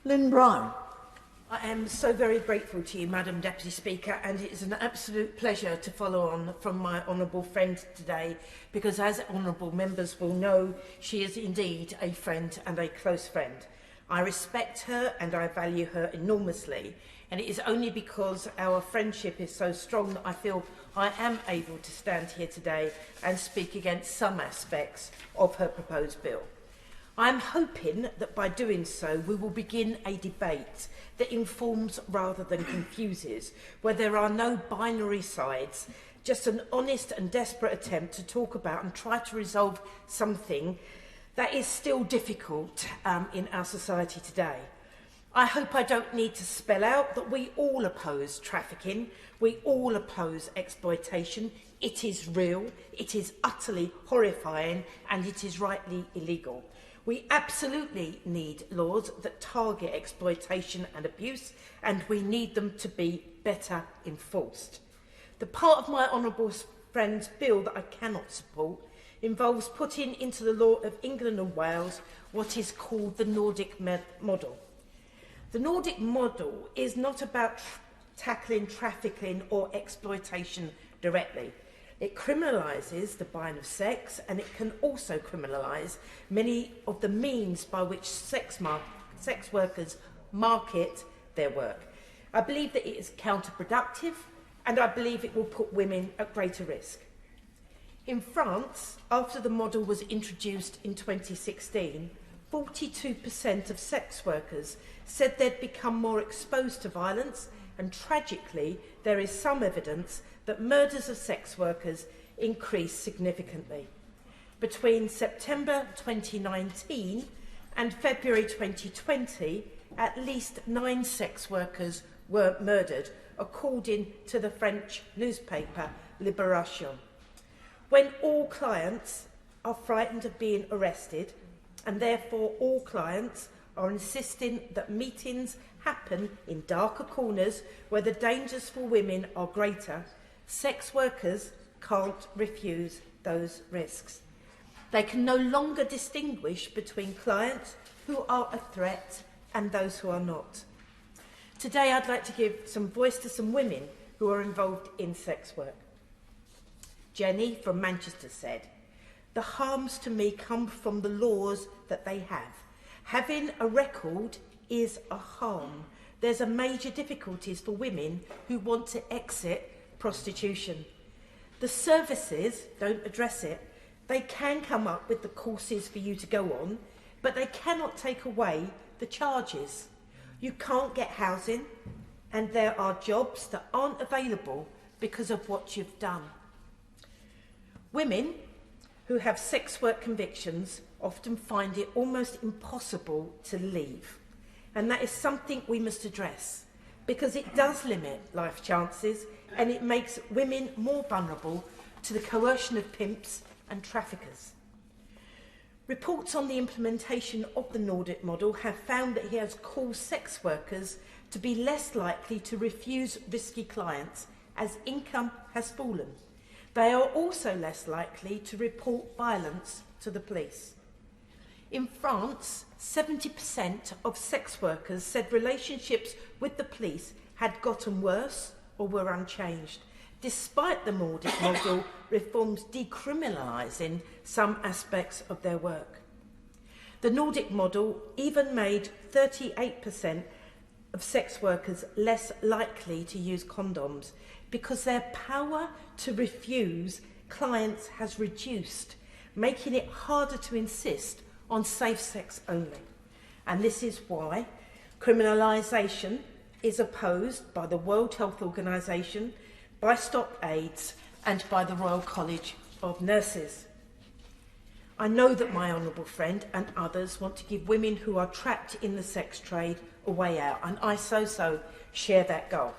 Lyn Brown. I am so very grateful to you, Madam Deputy Speaker, and it is an absolute pleasure to follow on from my honourable friend today, because as honourable members will know, she is indeed a friend and a close friend. I respect her and I value her enormously, and it is only because our friendship is so strong that I feel I am able to stand here today and speak against some aspects of her proposed bill. I am hoping that by doing so we will begin a debate that informs rather than confuses, where there are no binary sides, just an honest and desperate attempt to talk about and try to resolve something that is still difficult in our society today. I hope I don't need to spell out that we all oppose trafficking, we all oppose exploitation. It is real, it is utterly horrifying, and it is rightly illegal. We absolutely need laws that target exploitation and abuse, and we need them to be better enforced. The part of my honourable friend's bill that I cannot support involves putting into the law of England and Wales what is called the Nordic model. The Nordic model is not about tackling trafficking or exploitation directly. It criminalises the buying of sex, and it can also criminalise many of the means by which sex workers market their work. I believe that it is counterproductive, and I believe it will put women at greater risk. In France, after the model was introduced in 2016, 42% of sex workers said they'd become more exposed to violence, and tragically, there is some evidence that murders of sex workers increased significantly. Between September 2019 and February 2020, at least 9 sex workers were murdered, according to the French newspaper Libération. When all clients are frightened of being arrested, and therefore all clients are insisting that meetings happen in darker corners where the dangers for women are greater, sex workers can't refuse those risks. They can no longer distinguish between clients who are a threat and those who are not. Today I'd like to give some voice to some women who are involved in sex work. Jenny from Manchester said, "The harms to me come from the laws that they have. Having a record is a harm. There's a major difficulties for women who want to exit prostitution. The services don't address it. They can come up with the courses for you to go on, but they cannot take away the charges. You can't get housing, and there are jobs that aren't available because of what you've done." Women who have sex work convictions often find it almost impossible to leave. And that is something we must address, because it does limit life chances and it makes women more vulnerable to the coercion of pimps and traffickers. Reports on the implementation of the Nordic model have found that he has caused sex workers to be less likely to refuse risky clients as income has fallen. They are also less likely to report violence to the police. In France, 70% of sex workers said relationships with the police had gotten worse or were unchanged, despite the Nordic model reforms decriminalising some aspects of their work. The Nordic model even made 38% of sex workers less likely to use condoms because their power to refuse clients has reduced, making it harder to insist on safe sex only. And this is why criminalisation is opposed by the World Health Organization, by Stop AIDS and by the Royal College of Nurses. I know that my honourable friend and others want to give women who are trapped in the sex trade a way out, and I so share that goal.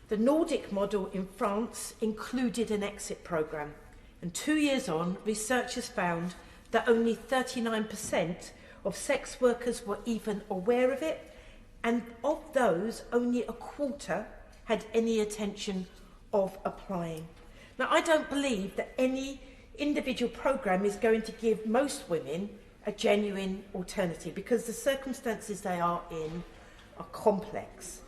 The Nordic model in France included an exit programme, and 2 years on, researchers found that only 39% of sex workers were even aware of it, and of those, only a quarter had any intention of applying. Now, I don't believe that any individual programme is going to give most women a genuine alternative because the circumstances they are in are complex.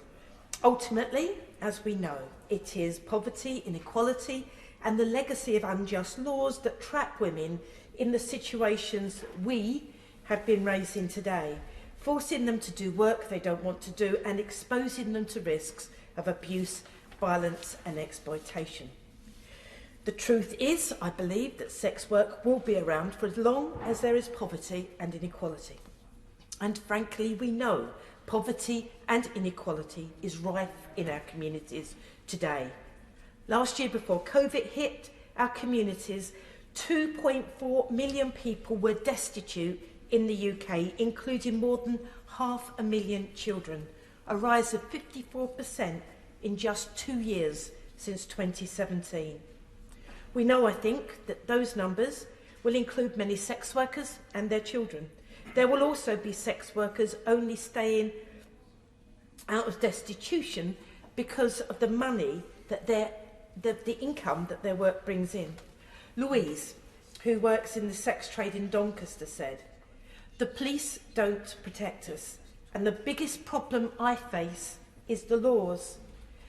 Ultimately, as we know, it is poverty, inequality, and the legacy of unjust laws that trap women in the situations we have been raised in today, forcing them to do work they don't want to do and exposing them to risks of abuse, violence and exploitation. The truth is, I believe, that sex work will be around for as long as there is poverty and inequality. And frankly, we know poverty and inequality is rife in our communities today. Last year, before COVID hit our communities, 2.4 million people were destitute in the UK, including more than 500,000 children, a rise of 54% in just 2 years since 2017. We know, I think, that those numbers will include many sex workers and their children. There will also be sex workers only staying out of destitution because of the money that the income that their work brings in. Louise, who works in the sex trade in Doncaster, said, "The police don't protect us, and the biggest problem I face is the laws.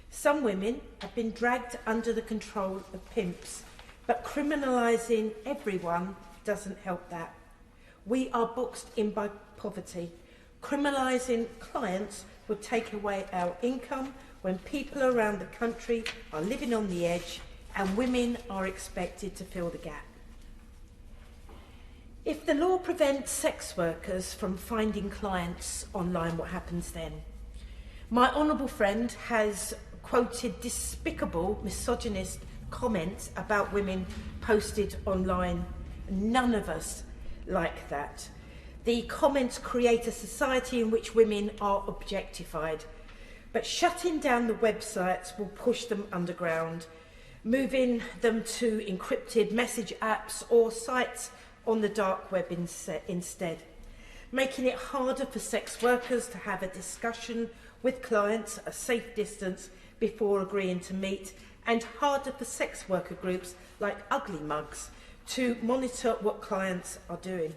Some women have been dragged under the control of pimps, but criminalising everyone doesn't help that. We are boxed in by poverty. Criminalising clients would take away our income when people around the country are living on the edge and women are expected to fill the gap." If the law prevents sex workers from finding clients online, what happens then? My honourable friend has quoted despicable, misogynist comments about women posted online. None of us like that. The comments create a society in which women are objectified, but shutting down the websites will push them underground, moving them to encrypted message apps or sites on the dark web instead, making it harder for sex workers to have a discussion with clients at a safe distance before agreeing to meet, and harder for sex worker groups like Ugly Mugs to monitor what clients are doing.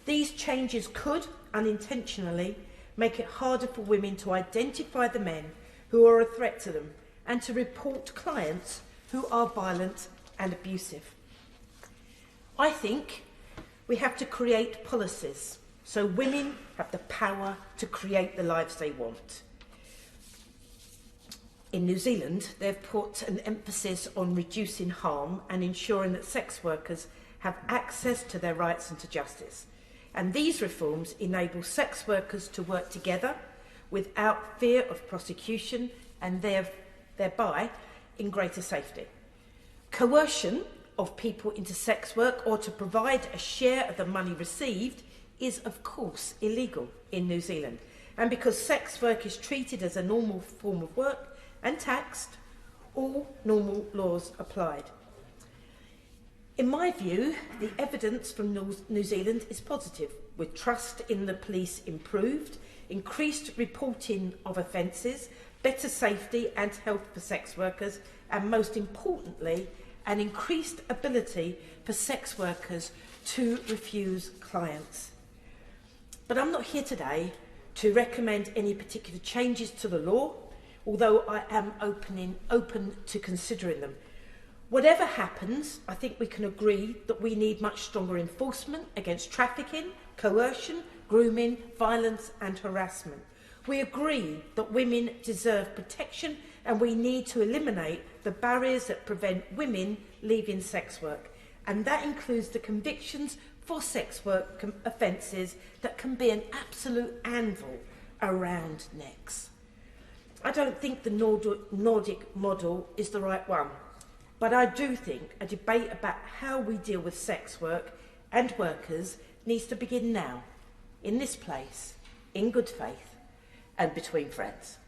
These changes could, unintentionally, make it harder for women to identify the men who are a threat to them and to report clients who are violent and abusive. I think we have to create policies so women have the power to create the lives they want. In New Zealand, they've put an emphasis on reducing harm and ensuring that sex workers have access to their rights and to justice. And these reforms enable sex workers to work together without fear of prosecution and thereby in greater safety. Coercion of people into sex work or to provide a share of the money received is, of course, illegal in New Zealand. And because sex work is treated as a normal form of work and taxed, all normal laws applied. In my view, the evidence from New Zealand is positive, with trust in the police improved, increased reporting of offences, better safety and health for sex workers, and most importantly, an increased ability for sex workers to refuse clients. But I'm not here today to recommend any particular changes to the law, although I am open to considering them. Whatever happens, I think we can agree that we need much stronger enforcement against trafficking, coercion, grooming, violence and harassment. We agree that women deserve protection and we need to eliminate the barriers that prevent women leaving sex work. And that includes the convictions for sex work offences that can be an absolute anvil around necks. I don't think the Nordic model is the right one, but I do think a debate about how we deal with sex work and workers needs to begin now, in this place, in good faith, and between friends.